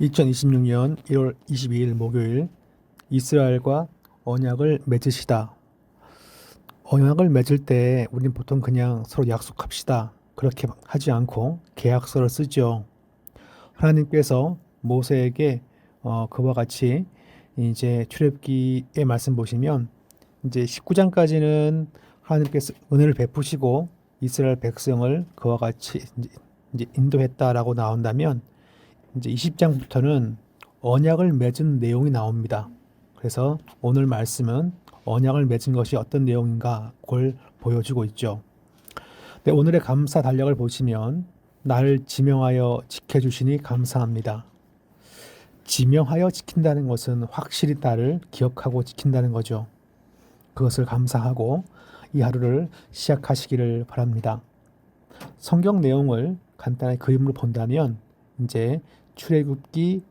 2026년 1월 22일 목요일 이스라엘과 언약을 맺으시다. 언약을 맺을 때 우린 보통 그냥 서로 약속합시다. 그렇게 하지 않고 계약서를 쓰죠. 하나님께서 모세에게 그와 같이 이제 출애굽기의 말씀 보시면 이제 19장까지는 하나님께서 은혜를 베푸시고 이스라엘 백성을 그와 같이 이제 인도했다라고 나온다면 이제 20장부터는 언약을 맺은 내용이 나옵니다. 그래서 오늘 말씀은 언약을 맺은 것이 어떤 내용인가 그걸 보여주고 있죠. 네, 오늘의 감사 달력을 보시면 나를 지명하여 지켜주시니 감사합니다. 지명하여 지킨다는 것은 확실히 나를 기억하고 지킨다는 거죠. 그것을 감사하고 이 하루를 시작하시기를 바랍니다. 성경 내용을 간단히 그림으로 본다면 이제 출애굽기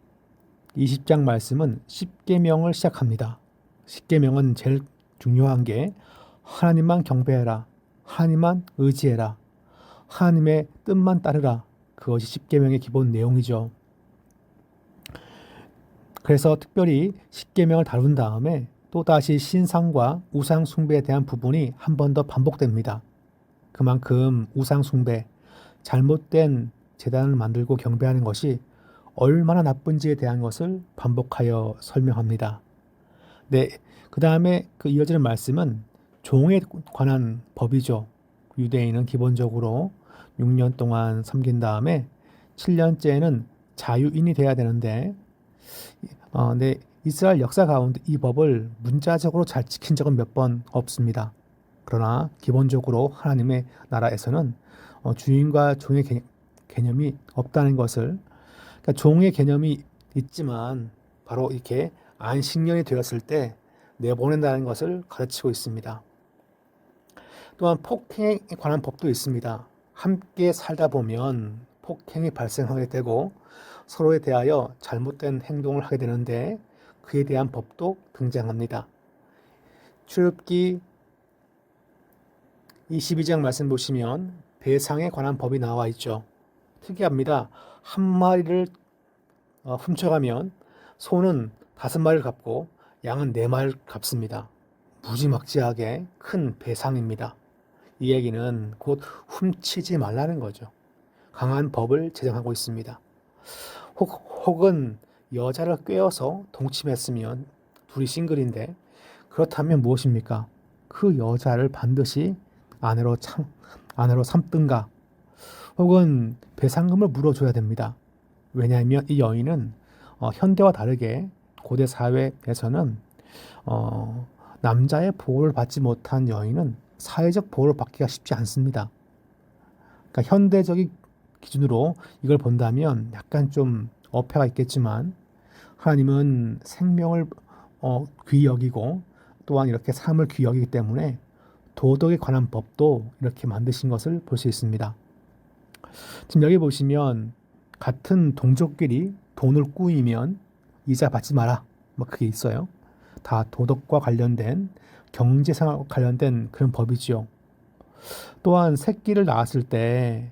20장 말씀은 10계명을 시작합니다. 10계명은 제일 중요한 게 하나님만 경배해라. 하나님만 의지해라. 하나님의 뜻만 따르라. 그것이 10계명의 기본 내용이죠. 그래서 특별히 10계명을 다룬 다음에 또다시 신상과 우상 숭배에 대한 부분이 한 번 더 반복됩니다. 그만큼 우상 숭배, 잘못된 제단을 만들고 경배하는 것이 얼마나 나쁜지에 대한 것을 반복하여 설명합니다. 네, 그 다음에 그 이어지는 말씀은 종에 관한 법이죠. 유대인은 기본적으로 6년 동안 섬긴 다음에 7년째에는 자유인이 돼야 되는데, 네, 이스라엘 역사 가운데 이 법을 문자적으로 잘 지킨 적은 몇 번 없습니다. 그러나 기본적으로 하나님의 나라에서는 주인과 종의 개념이 없다는 것을, 그러니까 종의 개념이 있지만 바로 이렇게 안식년이 되었을 때 내보낸다는 것을 가르치고 있습니다. 또한 폭행에 관한 법도 있습니다. 함께 살다 보면 폭행이 발생하게 되고 서로에 대하여 잘못된 행동을 하게 되는데 그에 대한 법도 등장합니다. 출애굽기 22장 말씀 보시면 배상에 관한 법이 나와 있죠. 특이합니다. 한 마리를 훔쳐가면 소는 5마리를 갚고 양은 4마리를 갚습니다. 무지막지하게 큰 배상입니다. 이 얘기는 곧 훔치지 말라는 거죠. 강한 법을 제정하고 있습니다. 혹은 여자를 꿰어서 동침했으면 둘이 싱글인데 그렇다면 무엇입니까? 그 여자를 반드시 아내로 삼든가 혹은 배상금을 물어줘야 됩니다. 왜냐하면 이 여인은 현대와 다르게 고대 사회에서는 남자의 보호를 받지 못한 여인은 사회적 보호를 받기가 쉽지 않습니다. 그러니까 현대적인 기준으로 이걸 본다면 약간 좀 어폐가 있겠지만 하나님은 생명을 귀히 여기고 또한 이렇게 삶을 귀히 여기기 때문에 도덕에 관한 법도 이렇게 만드신 것을 볼 수 있습니다. 지금 여기 보시면 같은 동족끼리 돈을 꾸이면 이자 받지 마라. 뭐 그게 있어요. 다 도덕과 관련된 경제생활과 관련된 그런 법이지요. 또한 새끼를 낳았을 때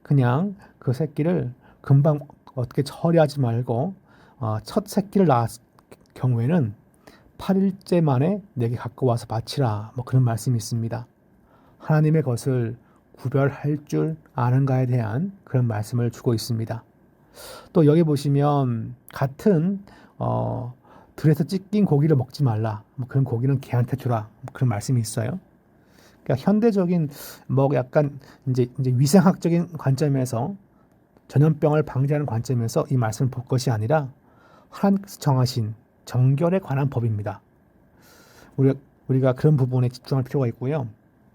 그냥 그 새끼를 금방 어떻게 처리하지 말고 첫 새끼를 낳았을 경우에는 8일째 만에 내게 갖고 와서 바치라. 뭐 그런 말씀이 있습니다. 하나님의 것을 구별할 줄 아는가에 대한 그런 말씀을 주고 있습니다. 또 여기 보시면 같은 들에서 찢긴 고기를 먹지 말라. 뭐 그런 고기는 개한테 주라. 뭐 그런 말씀이 있어요. 그러니까 현대적인 뭐 약간 이제 위생학적인 관점에서 전염병을 방지하는 관점에서 이 말씀을 볼 것이 아니라 하나님께서 정하신 정결에 관한 법입니다. 우리가 그런 부분에 집중할 필요가 있고요.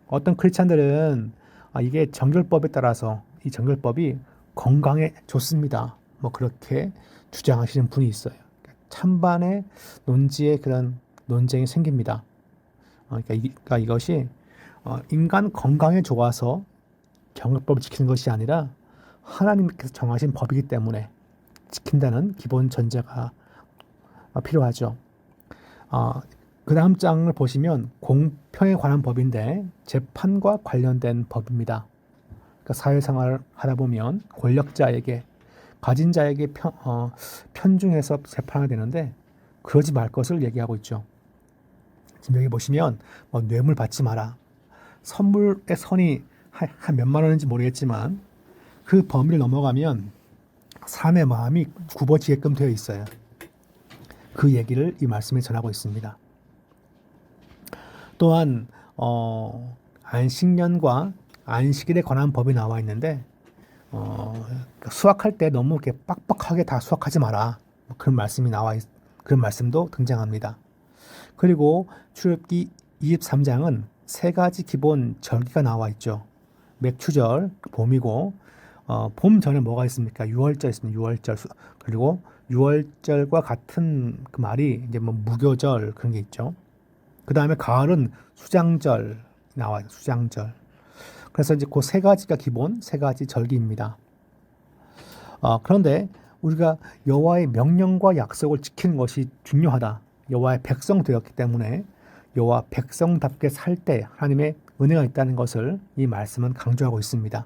어떤 크리스찬들은 이게 정결법에 따라서 이 정결법이 건강에 좋습니다. 뭐 그렇게 주장하시는 분이 있어요. 찬반의 논지에 그런 논쟁이 생깁니다. 그러니까 이것이 인간 건강에 좋아서 정결법을 지키는 것이 아니라 하나님께서 정하신 법이기 때문에 지킨다는 기본 전제가 필요하죠. 그 다음 장을 보시면 공평에 관한 법인데 재판과 관련된 법입니다. 그러니까 사회생활을 하다 보면 권력자에게 가진 자에게 편중해서 재판을 되는데 그러지 말 것을 얘기하고 있죠. 지금 여기 보시면 뭐 뇌물 받지 마라. 선물의 선이 한 몇만 원인지 모르겠지만 그 범위를 넘어가면 사람의 마음이 굽어지게끔 되어 있어요. 그 얘기를 이 말씀에 전하고 있습니다. 또한 안식년과 안식일에 관한 법이 나와 있는데 수확할 때 너무 이렇게 빡빡하게 다 수확하지 마라. 그런 말씀이 그런 말씀도 등장합니다. 그리고 출애굽기 23장은 세 가지 기본 절기가 나와 있죠. 맥추절, 봄이고 봄 전에 뭐가 있습니까? 유월절 있습니다. 유월절. 그리고 유월절과 같은 그 말이 이제 뭐 무교절 그런 게 있죠. 그 다음에 가을은 수장절 나와요. 수장절. 그래서 이제 그 세 가지가 기본 세 가지 절기입니다. 그런데 우리가 여호와의 명령과 약속을 지키는 것이 중요하다. 여호와의 백성 되었기 때문에 여호와 백성답게 살 때 하나님의 은혜가 있다는 것을 이 말씀은 강조하고 있습니다.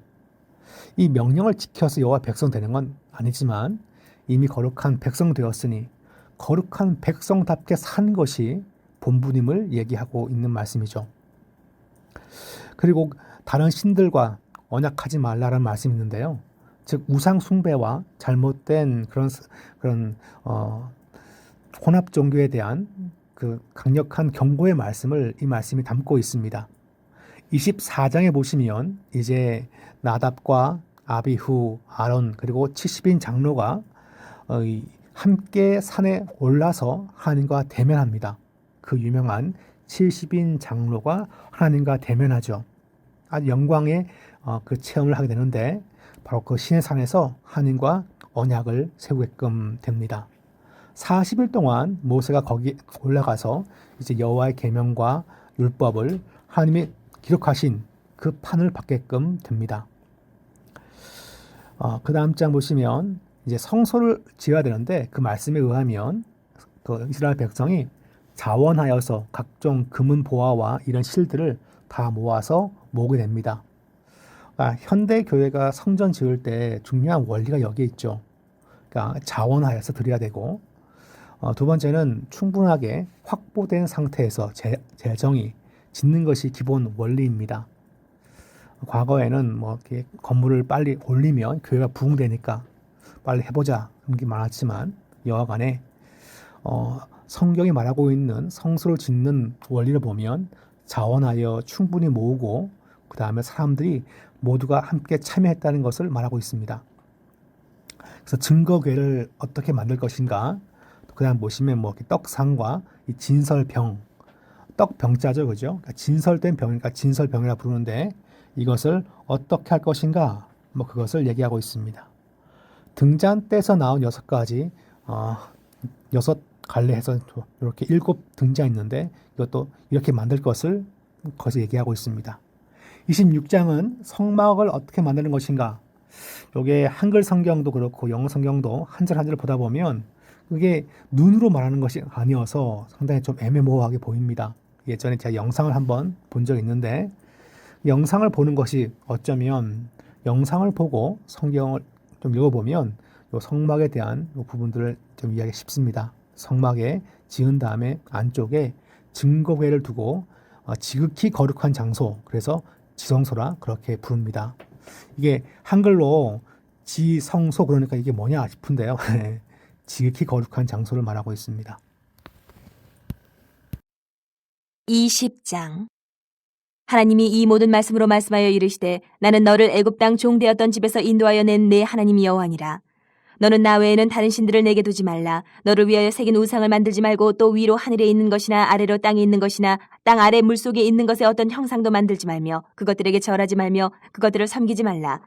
이 명령을 지켜서 여호와 백성 되는 건 아니지만 이미 거룩한 백성 되었으니 거룩한 백성답게 산 것이 본분임을 얘기하고 있는 말씀이죠. 그리고 다른 신들과 언약하지 말라라는 말씀이 있는데요. 즉 우상 숭배와 잘못된 그런 혼합 종교에 대한 그 강력한 경고의 말씀을 이 말씀이 담고 있습니다. 24장에 보시면 이제 나답과 아비후, 아론 그리고 70인 장로가 함께 산에 올라서 하나님과 대면합니다. 그 유명한 70인 장로가 하나님과 대면하죠. 아주 영광의 그 체험을 하게 되는데 바로 그 시내산에서 하나님과 언약을 세우게끔 됩니다. 40일 동안 모세가 거기 올라가서 이제 여호와의 계명과 율법을 하나님이 기록하신 그 판을 받게끔 됩니다. 그 다음 장 보시면 이제 성소를 지어야 되는데 그 말씀에 의하면 그 이스라엘 백성이 자원하여서 각종 금은 보화와 이런 실들을 다 모아서 모으게 됩니다. 현대 교회가 성전 지을 때 중요한 원리가 여기에 있죠. 그러니까 자원하여서 드려야 되고 두 번째는 충분하게 확보된 상태에서 재정이 짓는 것이 기본 원리입니다. 과거에는 뭐 이렇게 건물을 빨리 올리면 교회가 부흥되니까 빨리 해보자 그런 게 많았지만 여하간에 성경이 말하고 있는 성소를 짓는 원리를 보면 자원하여 충분히 모으고 그 다음에 사람들이 모두가 함께 참여했다는 것을 말하고 있습니다. 그래서 증거궤를 어떻게 만들 것인가 그 다음 보시면 뭐 떡상과 이 진설병 떡병자죠, 그죠? 그러니까 진설된 병이니까 진설병이라 부르는데 이것을 어떻게 할 것인가 뭐 그것을 얘기하고 있습니다. 등잔대에서 나온 6가지 6갈래 해서 이렇게 7 등자 있는데 이것도 이렇게 만들 것을 거기서 얘기하고 있습니다. 26장은 성막을 어떻게 만드는 것인가. 이게 한글 성경도 그렇고 영어 성경도 한 절 한 절 보다 보면 그게 눈으로 말하는 것이 아니어서 상당히 좀 애매모호하게 보입니다. 예전에 제가 영상을 한번 본 적이 있는데 영상을 보는 것이 어쩌면 영상을 보고 성경을 좀 읽어보면 이 성막에 대한 이 부분들을 좀 이해하기 쉽습니다. 성막에 지은 다음에 안쪽에 증거궤를 두고 지극히 거룩한 장소, 그래서 지성소라 그렇게 부릅니다. 이게 한글로 지성소 그러니까 이게 뭐냐 싶은데요. 지극히 거룩한 장소를 말하고 있습니다. 20장 하나님이 이 모든 말씀으로 말씀하여 이르시되 나는 너를 애굽 땅 종되었던 집에서 인도하여 낸 내 하나님 여호와니라. 너는 나 외에는 다른 신들을 내게 두지 말라. 너를 위하여 새긴 우상을 만들지 말고 또 위로 하늘에 있는 것이나 아래로 땅에 있는 것이나 땅 아래 물속에 있는 것의 어떤 형상도 만들지 말며 그것들에게 절하지 말며 그것들을 섬기지 말라.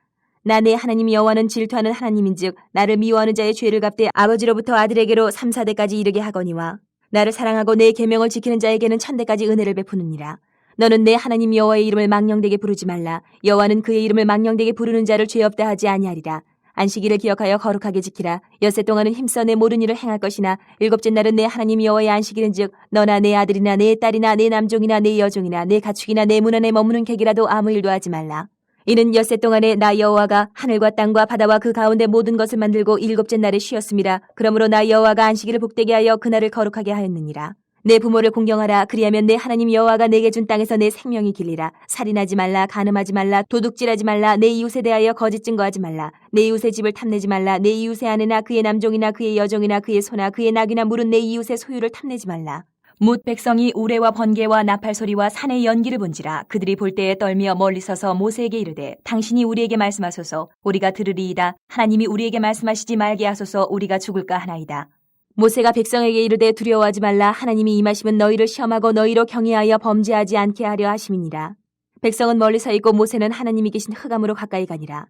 나 내 하나님 여호와는 질투하는 하나님인즉 나를 미워하는 자의 죄를 갚되 아버지로부터 아들에게로 3, 4대까지 이르게 하거니와 나를 사랑하고 내 계명을 지키는 자에게는 1000대까지 은혜를 베푸느니라. 너는 내 하나님 여호와의 이름을 망령되게 부르지 말라. 여호와는 그의 이름을 망령되게 부르는 자를 죄 없다 하지 아니하리라. 안식일을 기억하여 거룩하게 지키라. 엿새 동안은 힘써 내 모든 일을 행할 것이나 일곱째 날은 내 하나님 여호와의 안식일은즉 너나 내 아들이나 내 딸이나 내 남종이나 내 여종이나 내 가축이나 내 문 안에 머무는 객이라도 아무 일도 하지 말라. 이는 엿새 동안에 나 여호와가 하늘과 땅과 바다와 그 가운데 모든 것을 만들고 일곱째 날에 쉬었음이라. 그러므로 나 여호와가 안식일을 복되게 하여 그날을 거룩하게 하였느니라. 내 부모를 공경하라. 그리하면 내 하나님 여호와가 내게 준 땅에서 내 생명이 길리라. 살인하지 말라. 간음하지 말라. 도둑질하지 말라. 내 이웃에 대하여 거짓 증거하지 말라. 내 이웃의 집을 탐내지 말라. 내 이웃의 아내나 그의 남종이나 그의 여종이나 그의 소나 그의 낙이나 물은 내 이웃의 소유를 탐내지 말라. 뭇 백성이 우레와 번개와 나팔 소리와 산의 연기를 본지라. 그들이 볼 때에 떨며 멀리 서서 모세에게 이르되 당신이 우리에게 말씀하소서. 우리가 들으리이다. 하나님이 우리에게 말씀하시지 말게 하소서. 우리가 죽을까 하나이다. 모세가 백성에게 이르되 두려워하지 말라. 하나님이 임하시면 너희를 시험하고 너희로 경외하여 범죄하지 않게 하려 하심이니라. 백성은 멀리 서 있고 모세는 하나님이 계신 흑암으로 가까이 가니라.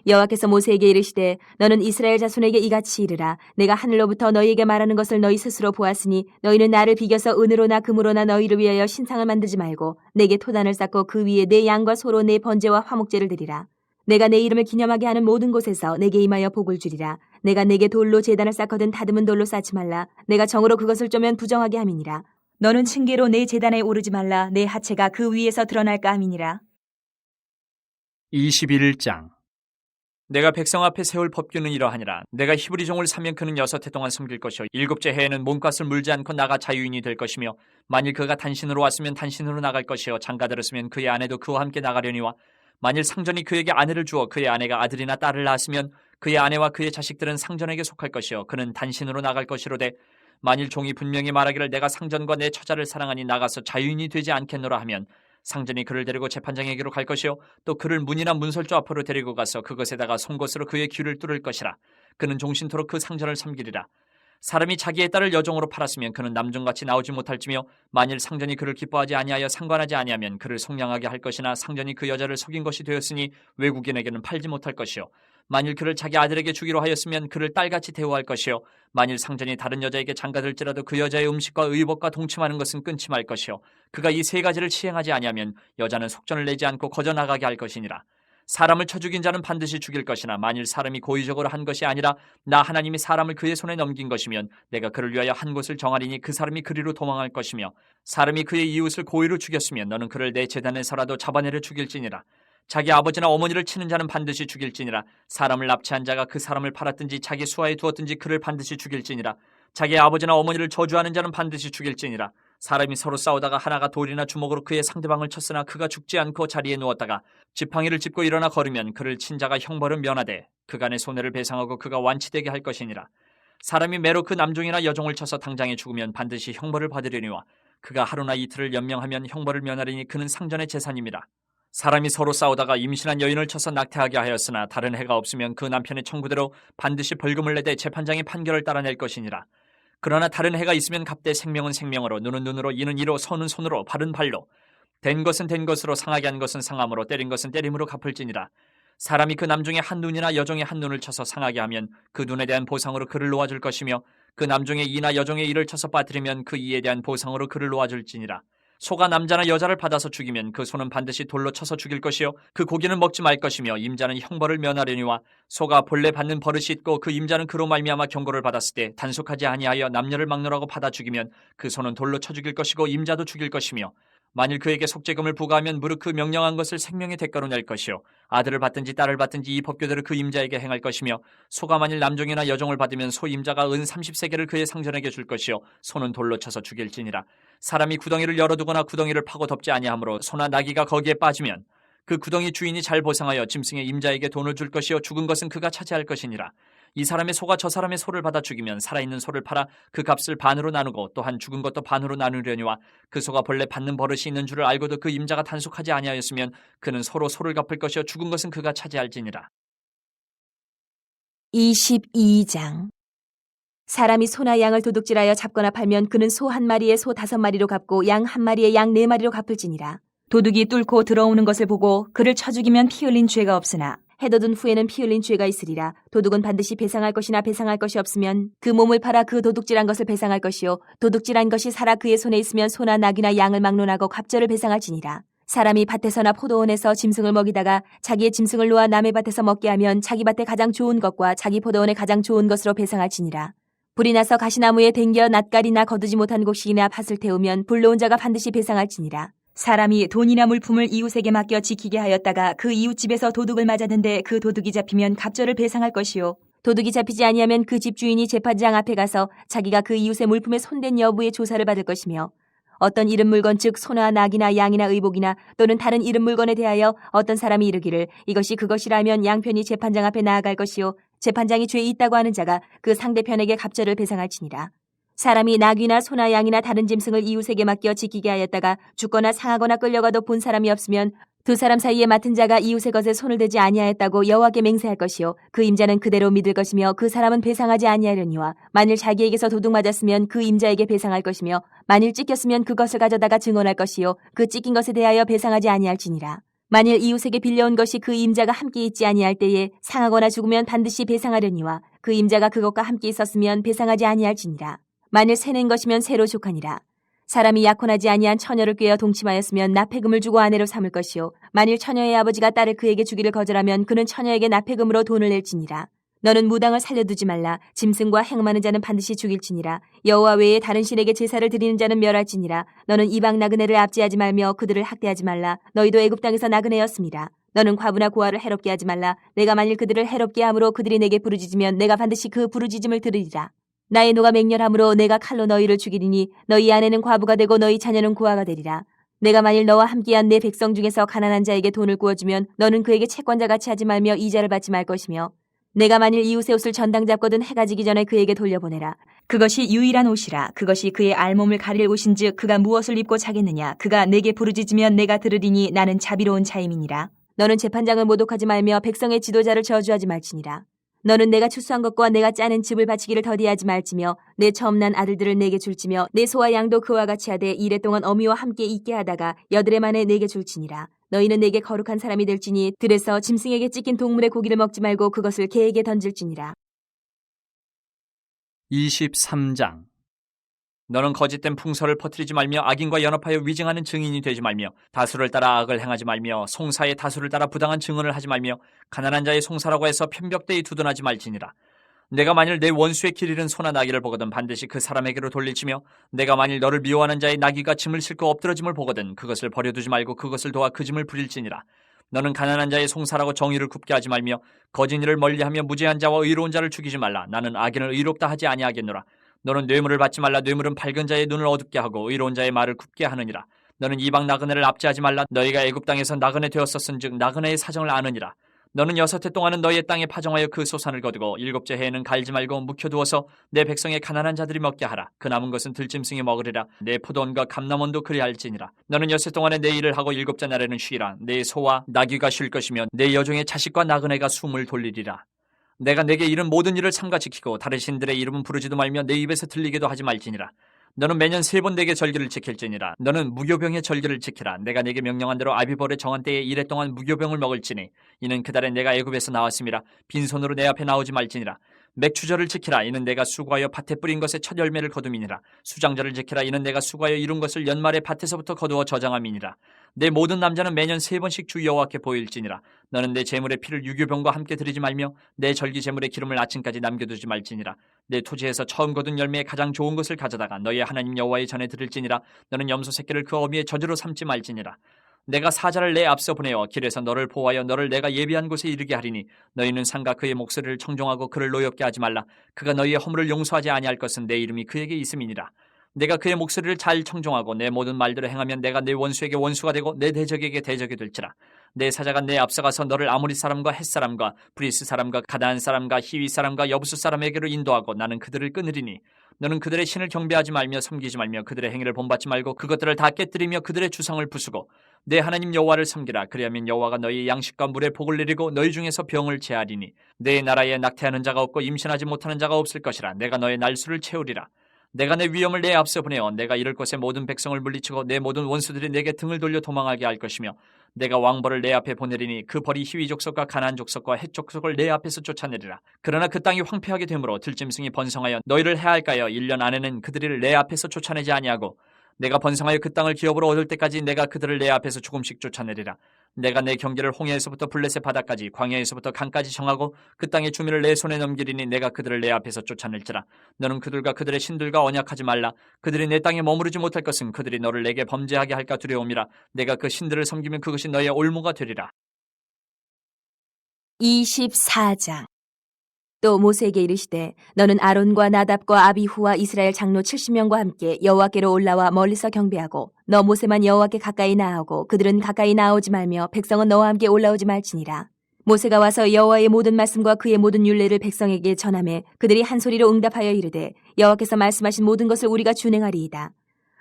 여호와께서 모세에게 이르시되 너는 이스라엘 자손에게 이같이 이르라. 내가 하늘로부터 너희에게 말하는 것을 너희 스스로 보았으니 너희는 나를 비겨서 은으로나 금으로나 너희를 위하여 신상을 만들지 말고 내게 토단을 쌓고 그 위에 내 양과 소로 내 번제와 화목제를 드리라. 내가 내 이름을 기념하게 하는 모든 곳에서 내게 임하여 복을 주리라. 내가 내게 돌로 제단을 쌓거든 다듬은 돌로 쌓지 말라. 내가 정으로 그것을 쪼면 부정하게 함이니라. 너는 층계로 내 제단에 오르지 말라. 내 하체가 그 위에서 드러날까 함이니라. 21장. 내가 백성 앞에 세울 법규는 이러하니라. 내가 히브리 종을 사면 그는 6해 동안 섬길 것이요 7째 해에는 몸값을 물지 않고 나가 자유인이 될 것이며 만일 그가 단신으로 왔으면 단신으로 나갈 것이요 장가들었으면 그의 아내도 그와 함께 나가려니와 만일 상전이 그에게 아내를 주어 그의 아내가 아들이나 딸을 낳았으면 그의 아내와 그의 자식들은 상전에게 속할 것이요 그는 단신으로 나갈 것이로되 만일 종이 분명히 말하기를 내가 상전과 내 처자를 사랑하니 나가서 자유인이 되지 않겠노라 하면 상전이 그를 데리고 재판장에게로 갈 것이요 또 그를 문이나 문설주 앞으로 데리고 가서 그것에다가 송곳으로 그의 귀를 뚫을 것이라. 그는 종신토록 그 상전을 섬기리라. 사람이 자기의 딸을 여종으로 팔았으면 그는 남종같이 나오지 못할지며 만일 상전이 그를 기뻐하지 아니하여 상관하지 아니하면 그를 속량하게 할 것이나 상전이 그 여자를 속인 것이 되었으니 외국인에게는 팔지 못할 것이요 만일 그를 자기 아들에게 주기로 하였으면 그를 딸같이 대우할 것이요 만일 상전이 다른 여자에게 장가들지라도 그 여자의 음식과 의복과 동침하는 것은 끊지 말 것이요 그가 이 3가지를 시행하지 아니하면 여자는 속전을 내지 않고 거저 나가게 할 것이니라. 사람을 쳐 죽인 자는 반드시 죽일 것이나 만일 사람이 고의적으로 한 것이 아니라 나 하나님이 사람을 그의 손에 넘긴 것이면 내가 그를 위하여 한 곳을 정하리니 그 사람이 그리로 도망할 것이며 사람이 그의 이웃을 고의로 죽였으면 너는 그를 내 제단에서라도 잡아내려 죽일지니라. 자기 아버지나 어머니를 치는 자는 반드시 죽일지니라. 사람을 납치한 자가 그 사람을 팔았든지 자기 수하에 두었든지 그를 반드시 죽일지니라. 자기 아버지나 어머니를 저주하는 자는 반드시 죽일지니라. 사람이 서로 싸우다가 하나가 돌이나 주먹으로 그의 상대방을 쳤으나 그가 죽지 않고 자리에 누웠다가 지팡이를 짚고 일어나 걸으면 그를 친 자가 형벌을 면하되 그간의 손해를 배상하고 그가 완치되게 할 것이니라. 사람이 매로 그 남종이나 여종을 쳐서 당장에 죽으면 반드시 형벌을 받으려니와 그가 하루나 이틀을 연명하면 형벌을 면하리니 그는 상전의 재산입니다. 사람이 서로 싸우다가 임신한 여인을 쳐서 낙태하게 하였으나 다른 해가 없으면 그 남편의 청구대로 반드시 벌금을 내되 재판장의 판결을 따라낼 것이니라. 그러나 다른 해가 있으면 값되 생명은 생명으로 눈은 눈으로 이는 이로 손은 손으로 발은 발로 된 것은 된 것으로 상하게 한 것은 상함으로 때린 것은 때림으로 갚을지니라. 사람이 그 남종의 한 눈이나 여종의 한 눈을 쳐서 상하게 하면 그 눈에 대한 보상으로 그를 놓아줄 것이며 그 남종의 이나 여종의 이를 쳐서 빠뜨리면 그 이에 대한 보상으로 그를 놓아줄지니라. 소가 남자나 여자를 받아서 죽이면 그 소는 반드시 돌로 쳐서 죽일 것이요 그 고기는 먹지 말 것이며 임자는 형벌을 면하려니와 소가 본래 받는 버릇이 있고 그 임자는 그로 말미암아 경고를 받았을 때 단속하지 아니하여 남녀를 막론하고 받아 죽이면 그 소는 돌로 쳐 죽일 것이고 임자도 죽일 것이며 만일 그에게 속죄금을 부과하면 무릇 그 명령한 것을 생명의 대가로 낼 것이요 아들을 받든지 딸을 받든지 이 법규대로 그 임자에게 행할 것이며 소가 만일 남종이나 여종을 받으면 소 임자가 은 30세겔을 그의 상전에게 줄 것이요 소는 돌로 쳐서 죽일지니라. 사람이 구덩이를 열어두거나 구덩이를 파고 덮지 아니하므로 소나 나귀가 거기에 빠지면 그 구덩이 주인이 잘 보상하여 짐승의 임자에게 돈을 줄 것이요 죽은 것은 그가 차지할 것이니라. 이 사람의 소가 저 사람의 소를 받아 죽이면 살아있는 소를 팔아 그 값을 반으로 나누고 또한 죽은 것도 반으로 나누려니와 그 소가 본래 받는 버릇이 있는 줄을 알고도 그 임자가 단속하지 아니하였으면 그는 서로 소를 갚을 것이요 죽은 것은 그가 차지할지니라. 22장. 사람이 소나 양을 도둑질하여 잡거나 팔면 그는 소 1마리에 소 5마리로 갚고 양 1마리에 양 4마리로 갚을지니라. 도둑이 뚫고 들어오는 것을 보고 그를 쳐 죽이면 피 흘린 죄가 없으나 해돋은 후에는 피 흘린 죄가 있으리라. 도둑은 반드시 배상할 것이나 배상할 것이 없으면 그 몸을 팔아 그 도둑질한 것을 배상할 것이요 도둑질한 것이 살아 그의 손에 있으면 소나 낙이나 양을 막론하고 갑절을 배상할지니라. 사람이 밭에서나 포도원에서 짐승을 먹이다가 자기의 짐승을 놓아 남의 밭에서 먹게 하면 자기 밭에 가장 좋은 것과 자기 포도원에 가장 좋은 것으로 배상할지니라. 불이 나서 가시나무에 댕겨 낫갈이나 거두지 못한 곡식이나 밭을 태우면 불러온 자가 반드시 배상할지니라. 사람이 돈이나 물품을 이웃에게 맡겨 지키게 하였다가 그 이웃집에서 도둑을 맞았는데 그 도둑이 잡히면 갑절을 배상할 것이요. 도둑이 잡히지 아니하면 그 집 주인이 재판장 앞에 가서 자기가 그 이웃의 물품에 손댄 여부의 조사를 받을 것이며 어떤 이른 물건 즉 소나 낙이나 양이나 의복이나 또는 다른 이른 물건에 대하여 어떤 사람이 이르기를 이것이 그것이라면 양편이 재판장 앞에 나아갈 것이요 재판장이 죄 있다고 하는 자가 그 상대편에게 갑절을 배상할지니라. 사람이 낙이나 소나 양이나 다른 짐승을 이웃에게 맡겨 지키게 하였다가 죽거나 상하거나 끌려가도 본 사람이 없으면 두 사람 사이에 맡은 자가 이웃의 것에 손을 대지 아니하였다고 여호와께 맹세할 것이요 그 임자는 그대로 믿을 것이며 그 사람은 배상하지 아니하려니와 만일 자기에게서 도둑 맞았으면 그 임자에게 배상할 것이며 만일 찢겼으면 그것을 가져다가 증언할 것이요 그 찢긴 것에 대하여 배상하지 아니할지니라. 만일 이웃에게 빌려온 것이 그 임자가 함께 있지 아니할 때에 상하거나 죽으면 반드시 배상하려니와 그 임자가 그것과 함께 있었으면 배상하지 아니할지니라. 만일 새낸 것이면 새로 족하니라. 사람이 약혼하지 아니한 처녀를 꾀어 동침하였으면 납폐금을 주고 아내로 삼을 것이요 만일 처녀의 아버지가 딸을 그에게 주기를 거절하면 그는 처녀에게 납폐금으로 돈을 낼지니라. 너는 무당을 살려두지 말라. 짐승과 행음하는 자는 반드시 죽일지니라. 여호와 외에 다른 신에게 제사를 드리는 자는 멸할지니라. 너는 이방 나그네를 압제하지 말며 그들을 학대하지 말라. 너희도 애굽 땅에서 나그네였습니다. 너는 과부나 고아를 해롭게 하지 말라. 내가 만일 그들을 해롭게 함으로 그들이 내게 부르짖으면 내가 반드시 그 부르짖음을 들으리라. 나의 노가 맹렬함으로 내가 칼로 너희를 죽이리니 너희 아내는 과부가 되고 너희 자녀는 고아가 되리라. 내가 만일 너와 함께한 내 백성 중에서 가난한 자에게 돈을 구워주면 너는 그에게 채권자같이 하지 말며 이자를 받지 말 것이며 내가 만일 이웃의 옷을 전당 잡거든 해가 지기 전에 그에게 돌려보내라. 그것이 유일한 옷이라. 그것이 그의 알몸을 가릴 옷인즉 그가 무엇을 입고 자겠느냐. 그가 내게 부르짖으면 내가 들으리니 나는 자비로운 자임이니라. 너는 재판장을 모독하지 말며 백성의 지도자를 저주하지 말지니라. 너는 내가 추수한 것과 내가 짜는 즙을 바치기를 더디하지 말지며 내 처음 난 아들들을 내게 줄지며 내 소와 양도 그와 같이 하되 이래 동안 어미와 함께 있게 하다가 여드레 만에 내게 줄지니라. 너희는 내게 거룩한 사람이 될지니 들에서 짐승에게 찢긴 동물의 고기를 먹지 말고 그것을 개에게 던질지니라. 23장. 너는 거짓된 풍설을 퍼뜨리지 말며 악인과 연합하여 위증하는 증인이 되지 말며 다수를 따라 악을 행하지 말며 송사의 다수를 따라 부당한 증언을 하지 말며 가난한 자의 송사라고 해서 편벽되이 두둔하지 말지니라. 내가 만일 내 원수의 길 잃은 소나 나귀를 보거든 반드시 그 사람에게로 돌릴지며 내가 만일 너를 미워하는 자의 나귀가 짐을 싣고 엎드러짐을 보거든 그것을 버려두지 말고 그것을 도와 그 짐을 부릴지니라. 너는 가난한 자의 송사라고 정의를 굽게 하지 말며 거짓 일을 멀리하며 무죄한 자와 의로운 자를 죽이지 말라. 나는 악인을 의롭다 하지 아니하겠노라. 너는 뇌물을 받지 말라. 뇌물은 밝은 자의 눈을 어둡게 하고 의로운 자의 말을 굽게 하느니라. 너는 이방 나그네를 압제하지 말라. 너희가 애굽 땅에서 나그네 되었었은즉 나그네의 사정을 아느니라. 너는 6해 동안은 너희의 땅에 파종하여 그 소산을 거두고 7째 해에는 갈지 말고 묵혀두어서 내 백성의 가난한 자들이 먹게 하라. 그 남은 것은 들짐승이 먹으리라. 내 포도원과 감람원도 그리할지니라. 너는 6해 동안에 내 일을 하고 7째 날에는 쉬라. 내 소와 나귀가 쉴 것이며 내 여종의 자식과 나그네가 숨을 돌리리라. 내가 내게 이른 모든 일을 삼가 지키고 다른 신들의 이름은 부르지도 말며 내 입에서 들리게도 하지 말지니라. 너는 매년 3번 내게 절기를 지킬지니라. 너는 무교병의 절기를 지키라. 내가 내게 명령한 대로 아비벌의 정한 때에 이래 동안 무교병을 먹을지니 이는 그달에 내가 애굽에서 나왔음이라. 빈손으로 내 앞에 나오지 말지니라. 맥추절을 지키라. 이는 내가 수고하여 밭에 뿌린 것의 첫 열매를 거둠이니라. 수장절을 지키라. 이는 내가 수고하여 이룬 것을 연말에 밭에서부터 거두어 저장함이니라. 내 모든 남자는 매년 3번씩 주 여호와께 보일지니라. 너는 내 제물의 피를 유교병과 함께 드리지 말며 내 절기 제물의 기름을 아침까지 남겨두지 말지니라. 내 토지에서 처음 거둔 열매의 가장 좋은 것을 가져다가 너희의 하나님 여호와의 전에 드릴지니라. 너는 염소 새끼를 그 어미의 저주로 삼지 말지니라. 내가 사자를 내 앞서 보내어 길에서 너를 보호하여 너를 내가 예비한 곳에 이르게 하리니 너희는 상가 그의 목소리를 청종하고 그를 노엽게 하지 말라. 그가 너희의 허물을 용서하지 아니할 것은 내 이름이 그에게 있음이니라. 내가 그의 목소리를 잘 청종하고 내 모든 말대로 행하면 내가 내 원수에게 원수가 되고 내 대적에게 대적이 될지라. 내 사자가 내 앞서가서 너를 아모리 사람과 헷 사람과 브리스 사람과 가나안 사람과 히위 사람과 여부수 사람에게로 인도하고 나는 그들을 끊으리니 너는 그들의 신을 경배하지 말며 섬기지 말며 그들의 행위를 본받지 말고 그것들을 다 깨뜨리며 그들의 주상을 부수고 내 하나님 여호와를 섬기라. 그리하면 여호와가 너희 양식과 물에 복을 내리고 너희 중에서 병을 제하리니 내 나라에 낙태하는 자가 없고 임신하지 못하는 자가 없을 것이라. 내가 너의 날수를 채우리라. 내가 내 위엄을 내 앞서 보내어 내가 이를 곳의 모든 백성을 물리치고 내 모든 원수들이 내게 등을 돌려 도망하게 할 것이며 내가 왕벌을 내 앞에 보내리니 그 벌이 히위 족속과 가나안 족속과 헷 족속을 내 앞에서 쫓아내리라. 그러나 그 땅이 황폐하게 되므로 들짐승이 번성하여 너희를 해할까여 1년 안에는 그들을 내 앞에서 쫓아내지 아니하고 내가 번성하여 그 땅을 기업으로 얻을 때까지 내가 그들을 내 앞에서 조금씩 쫓아내리라. 내가 내 경계를 홍해에서부터 블레셋 바다까지 광야에서부터 강까지 정하고 그 땅의 주민을 내 손에 넘기리니 내가 그들을 내 앞에서 쫓아낼지라. 너는 그들과 그들의 신들과 언약하지 말라. 그들이 내 땅에 머무르지 못할 것은 그들이 너를 내게 범죄하게 할까 두려움이라. 내가 그 신들을 섬기면 그것이 너의 올무가 되리라. 24장. 또 모세에게 이르시되 너는 아론과 나답과 아비후와 이스라엘 장로 70명과 함께 여호와께로 올라와 멀리서 경배하고 너 모세만 여호와께 가까이 나아오고 그들은 가까이 나오지 말며 백성은 너와 함께 올라오지 말지니라. 모세가 와서 여호와의 모든 말씀과 그의 모든 율례를 백성에게 전하매 그들이 한 소리로 응답하여 이르되 여호와께서 말씀하신 모든 것을 우리가 준행하리이다.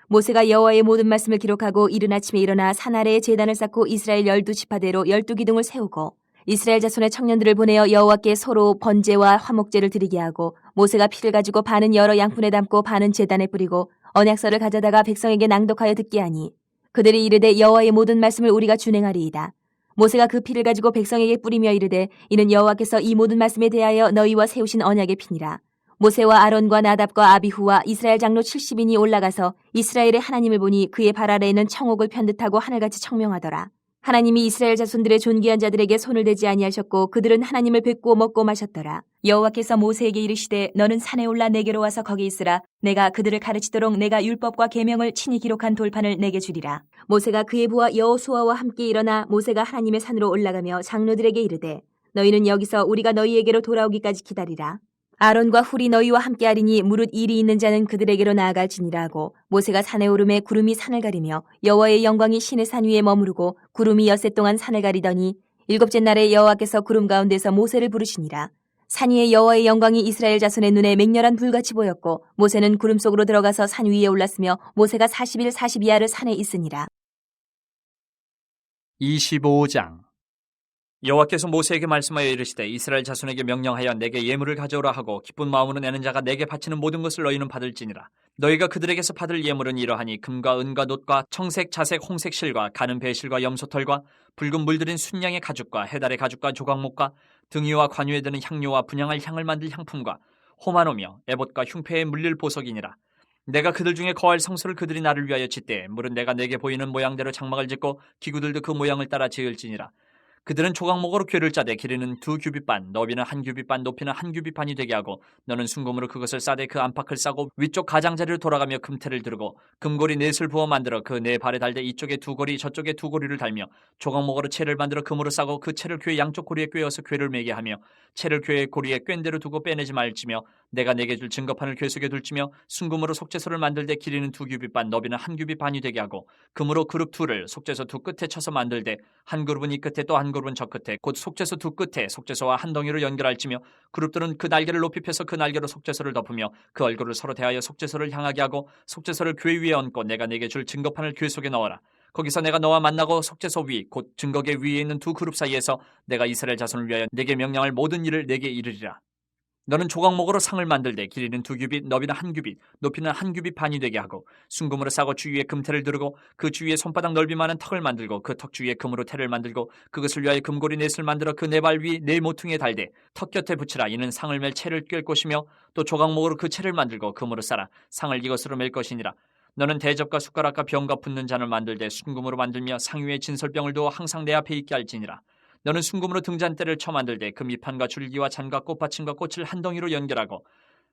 모세가 여호와의 모든 말씀을 기록하고 이른 아침에 일어나 산 아래에 제단을 쌓고 이스라엘 12지파대로 12기둥을 세우고 이스라엘 자손의 청년들을 보내어 여호와께 서로 번제와 화목제를 드리게 하고 모세가 피를 가지고 반은 여러 양푼에 담고 반은 제단에 뿌리고 언약서를 가져다가 백성에게 낭독하여 듣게 하니 그들이 이르되 여호와의 모든 말씀을 우리가 준행하리이다. 모세가 그 피를 가지고 백성에게 뿌리며 이르되 이는 여호와께서 이 모든 말씀에 대하여 너희와 세우신 언약의 피니라. 모세와 아론과 나답과 아비후와 이스라엘 장로 70인이 올라가서 이스라엘의 하나님을 보니 그의 발 아래에는 청옥을 편듯하고 하늘같이 청명하더라. 하나님이 이스라엘 자손들의 존귀한 자들에게 손을 대지 아니하셨고 그들은 하나님을 뵙고 먹고 마셨더라. 여호와께서 모세에게 이르시되 너는 산에 올라 내게로 와서 거기 있으라. 내가 그들을 가르치도록 내가 율법과 계명을 친히 기록한 돌판을 내게 주리라. 모세가 그의 부하 여호수아와 함께 일어나 모세가 하나님의 산으로 올라가며 장로들에게 이르되 너희는 여기서 우리가 너희에게로 돌아오기까지 기다리라. 아론과 훌이 너희와 함께하리니 무릇 일이 있는 자는 그들에게로 나아갈지니라 하고 모세가 산에 오르매 구름이 산을 가리며 여호와의 영광이 신의 산 위에 머무르고 구름이 엿새 동안 산을 가리더니 일곱째 날에 여호와께서 구름 가운데서 모세를 부르시니라. 산 위에 여호와의 영광이 이스라엘 자손의 눈에 맹렬한 불같이 보였고 모세는 구름 속으로 들어가서 산 위에 올랐으며 모세가 40일 42야를 산에 있으니라. 25장. 여호와께서 모세에게 말씀하여 이르시되 이스라엘 자손에게 명령하여 내게 예물을 가져오라 하고 기쁜 마음으로 내는 자가 내게 바치는 모든 것을 너희는 받을지니라. 너희가 그들에게서 받을 예물은 이러하니 금과 은과 놋과 청색, 자색, 홍색 실과 가는 배실과 염소털과 붉은 물들인 순양의 가죽과 해달의 가죽과 조각목과 등이와 관유에 드는 향료와 분향할 향을 만들 향품과 호마노며 에봇과 흉패에 물릴 보석이니라. 내가 그들 중에 거할 성소를 그들이 나를 위하여 짓되 물은 내가 내게 보이는 모양대로 장막을 짓고 기구들도 그 모양을 따라 지을지니라. 그들은 조각목으로 궤를 짜되 길이는 2규빗 반, 너비는 1규빗 반, 높이는 1규빗 반이 되게 하고 너는 순금으로 그것을 싸되 그 안팎을 싸고 위쪽 가장자리로 돌아가며 금테를 두르고 금고리 넷을 부어 만들어 그 네 발에 달되 이쪽에 2고리 저쪽에 2고리를 달며 조각목으로 채를 만들어 금으로 싸고 그 채를 궤 양쪽 고리에 꿰어서 궤를 매게 하며 채를 궤의 고리에 꿰대로 두고 빼내지 말지며 내가 내게 줄 증거판을 궤 속에 둘지며 순금으로 속죄소를 만들되 길이는 2규빗 반, 너비는 1규빗 반이 되게 하고 금으로 그룹 둘을 속죄소 두 끝에 쳐서 만들되 한 그룹은 이 끝에 또 한 그룹은 저 끝에 곧 속죄소 두 끝에 속죄소와 한 덩이로 연결할지며 그룹들은 그 날개를 높이 펴서 그 날개로 속죄소를 덮으며 그 얼굴을 서로 대하여 속죄소를 향하게 하고 속죄소를 궤 위에 얹고 내가 내게 줄 증거판을 궤 속에 넣어라. 거기서 내가 너와 만나고 속죄소 위 곧 증거궤 위에 있는 두 그룹 사이에서 내가 이스라엘 자손을 위하여 내게 명령할 모든 일을 내게 이르리라. 너는 조각목으로 상을 만들되 길이는 2규빗, 너비는 1규빗, 높이는 1규빗 반이 되게 하고 순금으로 싸고 주위에 금테를 두르고 그 주위에 손바닥 넓이만한 턱을 만들고 그 턱 주위에 금으로 테를 만들고 그것을 위하여 금고리 넷을 만들어 그 네 발 위 네 모퉁이에 달되 턱 곁에 붙이라. 이는 상을 맬 채를 꿰 것이며 또 조각목으로 그 채를 만들고 금으로 싸라. 상을 이것으로 맬 것이니라. 너는 대접과 숟가락과 병과 붓는 잔을 만들되 순금으로 만들며 상 위에 진설병을 두어 항상 내 앞에 있게 할지니라. 너는 순금으로 등잔대를 쳐 만들되 그 밑판과 줄기와 잔과 꽃받침과 꽃을 한 덩이로 연결하고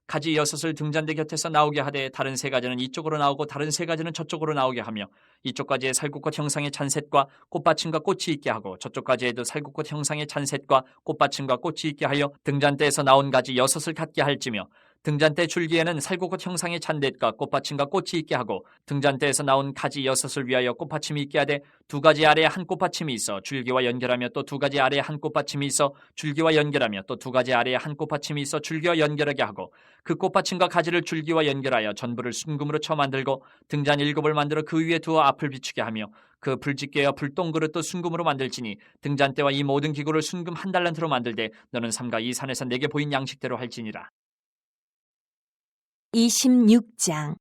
가지 6을 등잔대 곁에서 나오게 하되 다른 3가지는 이쪽으로 나오고 다른 3가지는 저쪽으로 나오게 하며 이쪽 가지에 살구꽃 형상의 잔셋과 꽃받침과 꽃이 있게 하고 저쪽 가지에도 살구꽃 형상의 잔셋과 꽃받침과 꽃이 있게 하여 등잔대에서 나온 가지 6을 갖게 할지며 등잔대 줄기에는 살구꽃 형상의 잔댓과 꽃받침과 꽃이 있게 하고 등잔대에서 나온 가지 6을 위하여 꽃받침이 있게 하되 2가지 아래에 한 꽃받침이 있어 줄기와 연결하며 또 2가지 아래에 한 꽃받침이 있어 줄기와 연결하며 또 2가지 아래에 한 꽃받침이 있어 줄기와 연결하게 하고 그 꽃받침과 가지를 줄기와 연결하여 전부를 순금으로 쳐 만들고 등잔 7을 만들어 그 위에 두어 앞을 비추게 하며 그 불집게와 불똥그릇도 순금으로 만들지니 등잔대와 이 모든 기구를 순금 1달란트로 만들되 너는 삼가 이 산에서 내게 보인 양식대로 할지니라. 26장.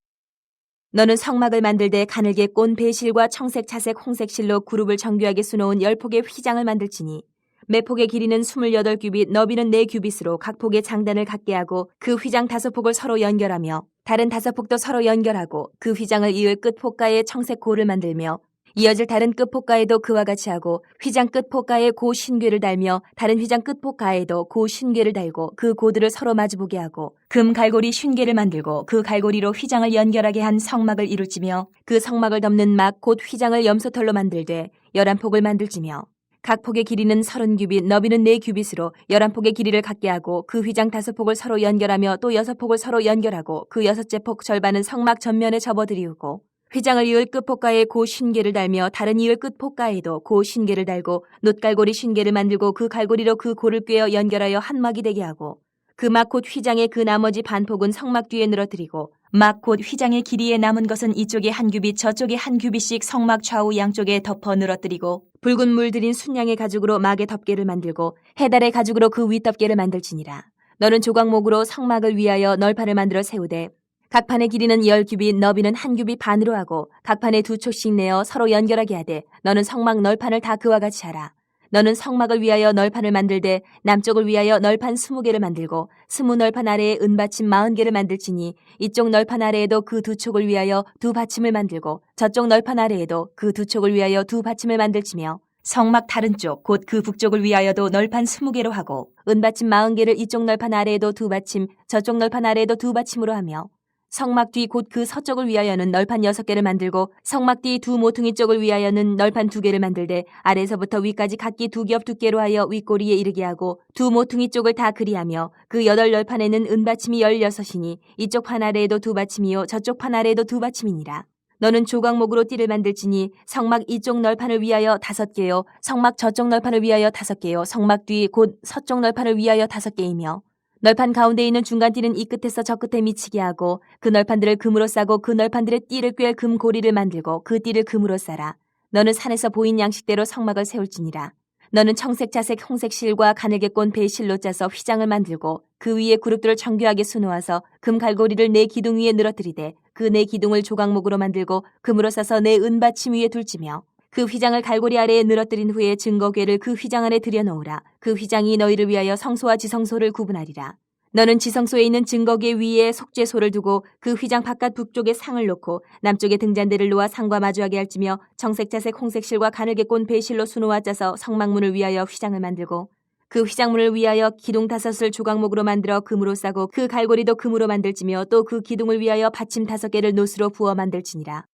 너는 성막을 만들되 가늘게 꼰 배실과 청색, 자색, 홍색 실로 그룹을 정교하게 수놓은 10폭의 휘장을 만들지니 매폭의 길이는 28규빗, 너비는 4규빗으로 각 폭의 장단을 갖게 하고 그 휘장 5폭을 서로 연결하며 다른 5폭도 서로 연결하고 그 휘장을 이을 끝폭가에 청색 고를 만들며 이어질 다른 끝폭가에도 그와 같이 하고 휘장 끝폭가에 고 신궤를 달며 다른 휘장 끝폭가에도 고 신궤를 달고 그 고들을 서로 마주보게 하고 금 갈고리 쉰궤를 만들고 그 갈고리로 휘장을 연결하게 한 성막을 이룰지며 그 성막을 덮는 막 곧 휘장을 염소털로 만들되 11폭을 만들지며 각 폭의 길이는 30규빗, 너비는 4규빗으로 11폭의 길이를 갖게 하고 그 휘장 5폭을 서로 연결하며 또 6폭을 서로 연결하고 그 6째 폭 절반은 성막 전면에 접어들이우고 휘장을 이을 끝폭가에 고 쉰궤를 달며 다른 이을 끝폭가에도 고 쉰궤를 달고 놋갈고리 쉰궤를 만들고 그 갈고리로 그 고를 꿰어 연결하여 한 막이 되게 하고 그 막 곧 휘장의 그 나머지 반폭은 성막 뒤에 늘어뜨리고 막 곧 휘장의 길이에 남은 것은 이쪽에 1규빗 저쪽에 1규빗씩 성막 좌우 양쪽에 덮어 늘어뜨리고 붉은 물 들인 순양의 가죽으로 막의 덮개를 만들고 해달의 가죽으로 그 윗덮개를 만들지니라. 너는 조각목으로 성막을 위하여 널판을 만들어 세우되 각 판의 길이는 10규빗, 너비는 1규빗 반으로 하고 각 판에 2촉씩 내어 서로 연결하게 하되 너는 성막 널판을 다 그와 같이 하라. 너는 성막을 위하여 널판을 만들되 남쪽을 위하여 널판 20개를 만들고 20널판 아래에 은받침 40개를 만들지니 이쪽 널판 아래에도 그 2촉을 위하여 2받침을 만들고 저쪽 널판 아래에도 그 2촉을 위하여 2받침을 만들지며 성막 다른 쪽 곧 그 북쪽을 위하여도 널판 20개로 하고 은받침 40개를 이쪽 널판 아래에도 2받침 저쪽 널판 아래에도 2받침으로 하며 성막 뒤 곧 그 서쪽을 위하여는 널판 6개를 만들고 성막 뒤 두 모퉁이 쪽을 위하여는 널판 2개를 만들되 아래서부터 위까지 각기 2겹 두께로 하여 윗꼬리에 이르게 하고 두 모퉁이 쪽을 다 그리하며 그 8널판에는 은받침이 16이니 이쪽 판 아래에도 2받침이요 저쪽 판 아래에도 2받침이니라. 너는 조각목으로 띠를 만들지니 성막 이쪽 널판을 위하여 5개요 성막 저쪽 널판을 위하여 5개요 성막 뒤 곧 서쪽 널판을 위하여 5개이며 널판 가운데 있는 중간띠는 이 끝에서 저 끝에 미치게 하고 그 널판들을 금으로 싸고 그 널판들의 띠를 꿰 금고리를 만들고 그 띠를 금으로 싸라. 너는 산에서 보인 양식대로 성막을 세울지니라. 너는 청색, 자색, 홍색 실과 가늘게 꼰 배실로 짜서 휘장을 만들고 그 위에 그룹들을 정교하게 수놓아서 금 갈고리를 네 기둥 위에 늘어뜨리되 그 네 기둥을 조각목으로 만들고 금으로 싸서 네 은받침 위에 둘지며 그 휘장을 갈고리 아래에 늘어뜨린 후에 증거궤를 그 휘장 안에 들여놓으라. 그 휘장이 너희를 위하여 성소와 지성소를 구분하리라. 너는 지성소에 있는 증거궤 위에 속죄소를 두고 그 휘장 바깥 북쪽에 상을 놓고 남쪽에 등잔대를 놓아 상과 마주하게 할지며 청색, 자색, 홍색 실과 가늘게 꼰 배실로 수놓아 짜서 성막문을 위하여 휘장을 만들고 그 휘장문을 위하여 기둥 5을 조각목으로 만들어 금으로 싸고 그 갈고리도 금으로 만들지며 또 그 기둥을 위하여 받침 5개를 노스로 부어 만들지니라.